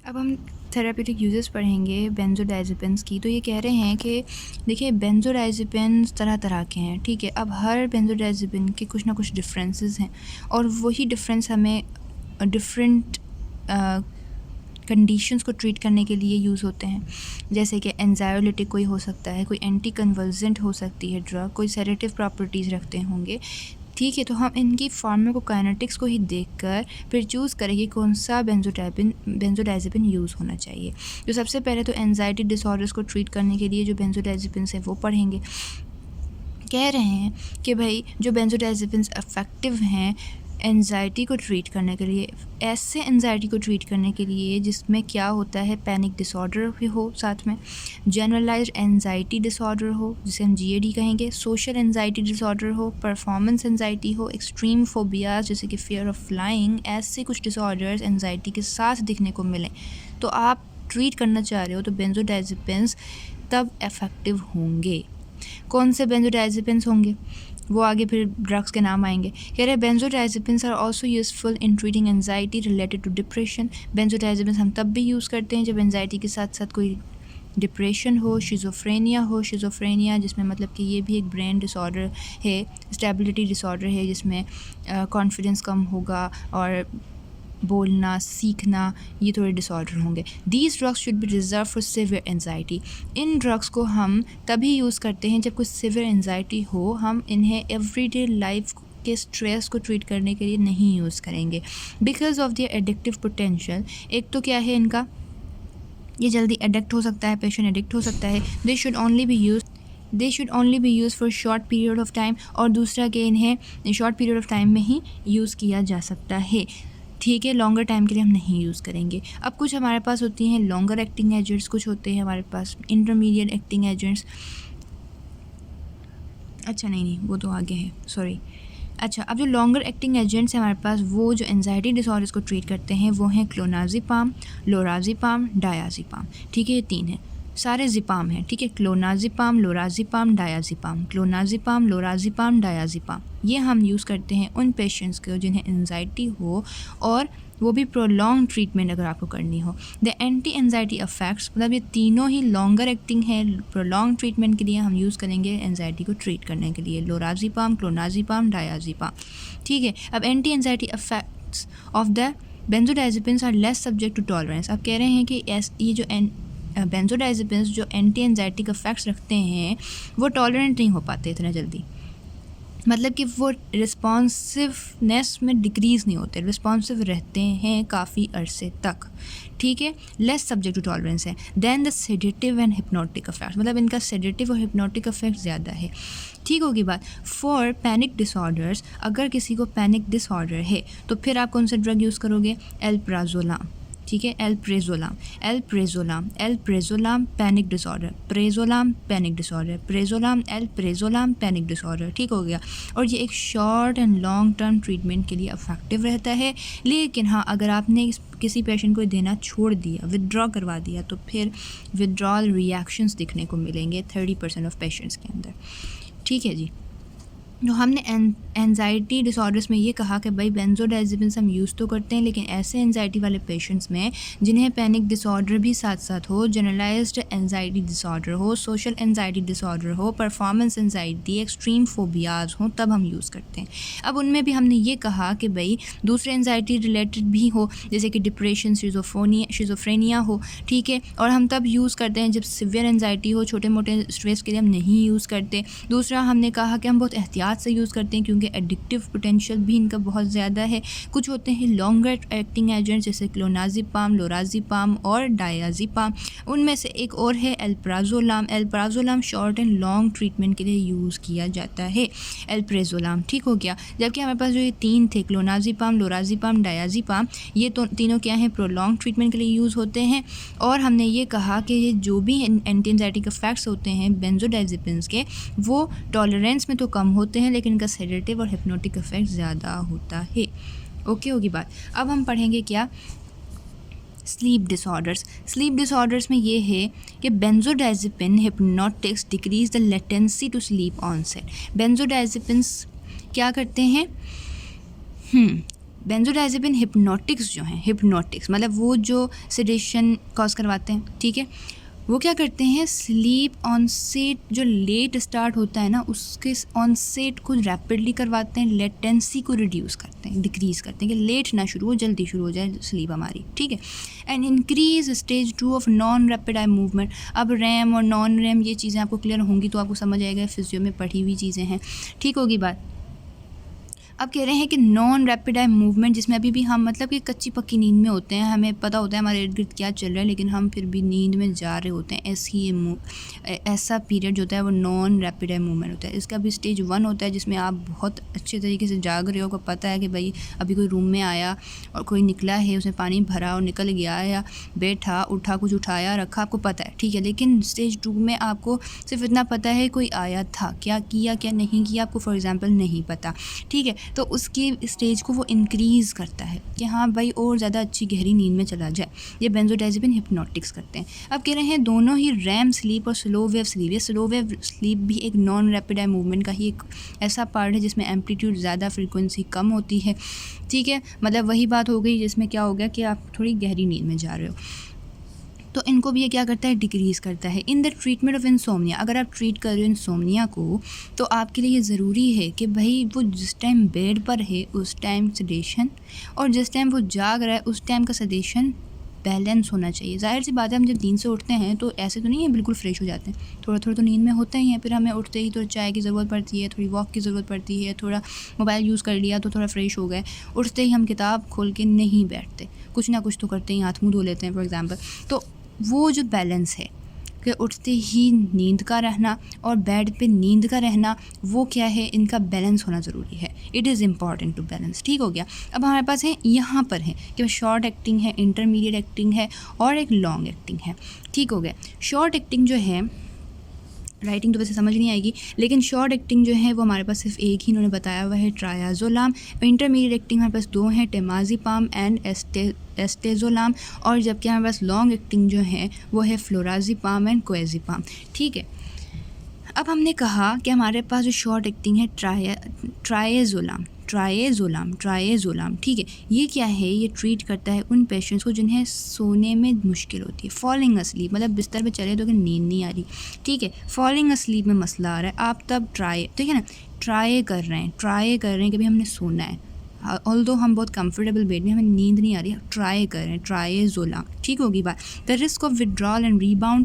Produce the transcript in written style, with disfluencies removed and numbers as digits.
अब हम therapeutic uses पढ़ेंगे बेंजोडाइज़ेपिन्स की। तो ये कह रहे हैं कि देखिए बेंजोडाइज़ेपिन्स तरह तरह के हैं, ठीक है। अब हर बेंजोडाइज़ेपिन के कुछ ना कुछ डिफरेंसेस हैं और वही डिफरेंस हमें डिफरेंट कंडीशंस को ट्रीट करने के लिए यूज़ होते हैं। जैसे कि एंजायोलिटिक कोई हो सकता है, कोई एंटी कन्वर्जेंट हो सकती है ड्रग, कोई सेडेटिव प्रॉपर्टीज़ रखते होंगे, ठीक है। तो हम इनकी फार्माकोकाइनेटिक्स को ही देखकर फिर चूज़ करेंगे कौन सा बेंजोडाइज़ेपिन यूज़ होना चाहिए। तो सबसे पहले तो एंजाइटी डिसऑर्डर्स को ट्रीट करने के लिए जो बेंजोडाइज़ेपिन्स हैं वो पढ़ेंगे। कह रहे हैं कि भाई जो बेंजोडाइज़ेपिन्स इफ़ेक्टिव हैं एंजाइटी को ट्रीट करने के लिए, ऐसे एंजाइटी को ट्रीट करने के लिए जिसमें क्या होता है, पैनिक डिसऑर्डर भी हो, साथ में जनरलाइज्ड एंजाइटी डिसऑर्डर हो जिसे हम GAD कहेंगे, सोशल एंजाइटी डिसऑर्डर हो, परफॉर्मेंस एंजाइटी हो, एक्सट्रीम फोबियाज जैसे कि फियर ऑफ फ्लाइंग, ऐसे कुछ डिसऑर्डर्स एंजाइटी के साथ दिखने को मिलें तो आप ट्रीट करना चाह रहे हो तो बेंजोडाइज़ेपिन्स तब इफ़ेक्टिव होंगे। कौन से बेंजोडाइज़ेपिन्स होंगे वो आगे फिर ड्रग्स के नाम आएंगे। कह रहे benzodiazepines are also useful in treating anxiety related to depression. Benzodiazepines हम तब भी यूज़ करते हैं जब एंजाइटी के साथ साथ कोई डिप्रेशन हो, शिज़ोफ्रेनिया जिसमें मतलब कि ये भी एक ब्रेन डिसऑर्डर है, स्टेबिलिटी डिसऑर्डर है जिसमें कॉन्फिडेंस कम होगा और बोलना सीखना ये थोड़े डिसऑर्डर होंगे। These drugs should be reserve for severe anxiety. In drugs को हम तभी यूज़ करते हैं जब कोई सिवियर एंजाइटी हो। हम इन्हें एवरीडे लाइफ के स्ट्रेस को ट्रीट करने के लिए नहीं यूज़ करेंगे because of their addictive potential. एक तो क्या है इनका, ये जल्दी एडिक्ट हो सकता है, पेशेंट एडिक्ट हो सकता है। They should only be use for short period of time, और दूसरा कि इन्हें शॉर्ट पीरियड ऑफ टाइम में ही यूज़ किया जा सकता है, ठीक है। लॉन्गर टाइम के लिए हम नहीं यूज़ करेंगे। अब कुछ हमारे पास होती हैं लॉन्गर एक्टिंग एजेंट्स, कुछ होते हैं हमारे पास इंटरमीडिएट एक्टिंग एजेंट्स। अच्छा नहीं वो तो आगे है, सॉरी। अच्छा, अब जो लॉन्गर एक्टिंग एजेंट्स हैं हमारे पास, वो जो एंजाइटी डिसऑर्डर्स को ट्रीट करते हैं वो हैं क्लोनाजिपाम, लोराजिपाम, डायाजिपाम, ठीक है। ये 3 हैं, सारे जिपाम हैं, ठीक है। Clonazepam, लोराजिपाम, डायाजिपाम, clonazepam, लोराजिपाम, डायाजिपाम। ये हम यूज़ करते हैं उन पेशेंट्स को जिन्हें एंजाइटी हो और वो भी प्रोलॉन्ग ट्रीटमेंट अगर आपको करनी हो। द एंटी एंजाइटी अफेक्ट्स, मतलब ये तीनों ही लॉन्गर एक्टिंग है, प्रोलॉन्ग ट्रीटमेंट के लिए हम यूज़ करेंगे एंजाइटी को ट्रीट करने के लिए, लोराजिपाम, क्लोनाजिपाम, डायाजिपाम, ठीक है। अब anti anxiety affects of the benzodiazepines are less subject to tolerance. अब कह रहे हैं कि ये जो बेंजोडाइज़ेपिन्स जो एंटी एंजाइटिक इफेक्ट्स रखते हैं वो टॉलरेंट नहीं हो पाते इतना जल्दी, मतलब कि वो रिस्पॉन्सिवनेस में डिक्रीज़ नहीं होते, रिस्पॉन्सिव रहते हैं काफ़ी अरसे तक, ठीक है। लेस सब्जेक्ट टू टॉलरेंस है। Then the sedative and hypnotic effect, मतलब इनका सेडेटिव और हिप्नोटिक इफेक्ट ज़्यादा है, ठीक होगी बात। फॉर पैनिक डिसऑर्डर्स, अगर किसी को पैनिक डिसऑर्डर है तो फिर आप कौन सा ड्रग यूज़ करोगे, एल्प्राजोलाम, ठीक है। एल्प्रेजोलाम पैनिक डिसऑर्डर, प्रेजोलाम panic disorder, alprazolam panic disorder, ठीक हो गया। और ये एक short and long term treatment के लिए इफेक्टिव रहता है। लेकिन हाँ, अगर आपने किसी पेशेंट को देना छोड़ दिया, विदड्रॉ करवा दिया, तो फिर विदड्रॉल रिएक्शंस दिखने को मिलेंगे 30% ऑफ पेशेंट्स के अंदर, ठीक है जी। तो हमने एंजाइटी डिसऑर्डर्स में ये कहा कि भाई बेंजोडाइज़ेपिन्स हम यूज़ तो करते हैं, लेकिन ऐसे एंजाइटी वाले पेशेंट्स में जिन्हें पैनिक डिसऑर्डर भी साथ साथ हो, जनरलाइज्ड एंजाइटी डिसऑर्डर हो, सोशल एंजाइटी डिसऑर्डर हो, परफॉर्मेंस एंजाइटी, एक्सट्रीम फोबियाज हो, तब हम यूज़ करते हैं। अब उनमें भी हमने ये कहा कि भाई दूसरे एंजाइटी रिलेटेड भी हो, जैसे कि डिप्रेशन, शिज़ोफ्रेनिया हो, ठीक है, और हम तब यूज़ करते हैं जब सिवियर एंजाइटी हो। छोटे मोटे स्ट्रेस के लिए हम नहीं यूज़ करते। दूसरा हमने कहा कि हम बहुत एहतियात से यूज़ करते हैं क्योंकि एडिक्टिव पोटेंशियल भी इनका बहुत ज़्यादा है। कुछ होते हैं लॉन्गर एक्टिंग एजेंट्स जैसे क्लोनाजिपाम, लोराजिपाम और डायाजिपाम। उनमें से एक और है एल्प्राजोलाम शॉर्ट एंड लॉन्ग ट्रीटमेंट के लिए यूज़ किया जाता है, एल्प्रेजोलाम, ठीक हो गया। जबकि हमारे पास जो ये 3 थे, क्लोनाजिपाम, लोराजिपाम, डायाजिपाम, ये तो तीनों क्या हैं, प्रोलॉन्ग ट्रीटमेंट के लिए यूज़ होते हैं। और हमने ये कहा कि ये जो भी एंटी एंजाइटिक इफेक्ट्स होते हैं बेंजोडाइज़ेपिन्स के, वो टॉलरेंस में तो कम होते हैं लेकिन इनका सेडेटिव और हिप्नोटिक इफेक्ट ज़्यादा होता है, ओके होगी बात। अब हम पढ़ेंगे क्या, स्लीप डिसऑर्डर्स में ये है कि benzodiazepine hypnotics decrease the latency to sleep onset. Benzodiazepines क्या करते हैं, बेंजोडाइजेपिन हिप्नोटिक्स जो हैं, हिप्नोटिक्स मतलब वो जो सेडेशन कॉज करवाते हैं, ठीक है, वो क्या करते हैं, स्लीप ऑनसेट जो लेट स्टार्ट होता है ना, उसके ऑनसेट को रैपिडली करवाते हैं, लेटेंसी को रिड्यूस करते हैं, डिक्रीज़ करते हैं कि लेट ना शुरू हो, जल्दी शुरू हो जाए स्लीप हमारी, ठीक है। And increase stage 2 of non rapid eye movement. अब रैम और नॉन रैम ये चीज़ें आपको क्लियर होंगी तो आपको समझ आएगा, फिजियो में पढ़ी हुई चीज़ें हैं, ठीक होगी बात। अब कह रहे हैं कि नॉन रैपिड आई मूवमेंट, जिसमें अभी भी हम मतलब कि कच्ची पक्की नींद में होते हैं, हमें पता होता है हमारे इर्द गिर्द क्या चल रहा है, लेकिन हम फिर भी नींद में जा रहे होते हैं, ऐसा पीरियड जो होता है वो नॉन रैपिड आई मूवमेंट होता है। इसका भी स्टेज 1 होता है जिसमें आप बहुत अच्छे तरीके से जाग रहे हो, को पता है कि भाई अभी कोई रूम में आया और कोई निकला है, उसने पानी भरा और निकल गया, या बैठा उठा कुछ उठाया रखा, आपको पता है, ठीक है। लेकिन स्टेज 2 में आपको सिर्फ इतना पता है कोई आया था, क्या किया क्या नहीं किया आपको फॉर एग्जाम्पल नहीं पता, ठीक है। तो उसकी स्टेज को वो इंक्रीज़ करता है कि हाँ भाई और ज़्यादा अच्छी गहरी नींद में चला जाए। ये बेंजोडाइजेपिन हिप्नोटिक्स करते हैं। अब कह रहे हैं दोनों ही रैम स्लीप और स्लो वेव स्लीप, ये स्लो वेव स्लीप भी एक नॉन रैपिड आई मूवमेंट का ही एक ऐसा पार्ट है जिसमें एम्पलीट्यूड ज़्यादा, फ्रीक्वेंसी कम होती है, ठीक है। मतलब वही बात हो गई जिसमें क्या हो गया कि आप थोड़ी गहरी नींद में जा रहे हो, तो इनको भी ये क्या करता है, डिक्रीज़ करता है। In the treatment of insomnia, अगर आप ट्रीट कर रहे हो इंसोम्निया को, तो आपके लिए ये ज़रूरी है कि भाई वो जिस टाइम बेड पर है उस टाइम सेडेशन, और जिस टाइम वो जाग रहा है उस टाइम का सेडेशन बैलेंस होना चाहिए। जाहिर सी बात है, हम जब नींद से उठते हैं तो ऐसे तो नहीं है बिल्कुल फ्रेश हो जाते हैं, थोड़ा थोड़ा तो नींद में होते ही हैं, फिर हमें उठते ही थोड़ा चाय की ज़रूरत पड़ती है, थोड़ी वॉक की ज़रूरत पड़ती है, थोड़ा मोबाइल यूज़ कर लिया तो थोड़ा फ्रेश हो गए, उठते ही हम किताब खोल के नहीं बैठते, कुछ ना कुछ तो करते ही, हाथ मुँह धो लेते हैं फॉर एग्ज़ाम्पल। तो वो जो बैलेंस है कि उठते ही नींद का रहना और बेड पे नींद का रहना, वो क्या है, इनका बैलेंस होना ज़रूरी है। It is important to balance, ठीक हो गया। अब हमारे पास है यहाँ पर है कि शॉर्ट एक्टिंग है, इंटरमीडिएट एक्टिंग है और एक लॉन्ग एक्टिंग है, ठीक हो गया। शॉर्ट एक्टिंग जो है, राइटिंग तो वैसे समझ नहीं आएगी, लेकिन शॉर्ट एक्टिंग जो है वो हमारे पास सिर्फ एक ही इन्होंने बताया हुआ है, ट्रायाजोलाम। इंटरमीडिएट एक्टिंग हमारे पास 2 हैं, टेमाजीपाम एंड एस्टेजोलाम, और जबकि हमारे पास लॉन्ग एक्टिंग जो है वो है फ्लोराजीपाम एंड क्वेजीपाम, ठीक है। अब हमने कहा कि हमारे पास जो शॉर्ट एक्टिंग है ट्राएजोलाम, ठीक है। ये क्या है, ये ट्रीट करता है उन पेशेंट्स को जिन्हें सोने में मुश्किल होती है, फॉलिंग असलीप, मतलब बिस्तर पे चले तो कि नींद नहीं आ रही, ठीक है, फॉलिंग असलीप में मसला आ रहा है, आप तब ठीक है ना, ट्राई कर रहे हैं कि भाई हमने सोना है, ऑल्दो हम बहुत कंफर्टेबल बेड में, हमें नींद नहीं आ रही, ट्राई कर रहे हैं, ट्राएजोलाम, ठीक होगी बात। The risk of withdrawal and rebound,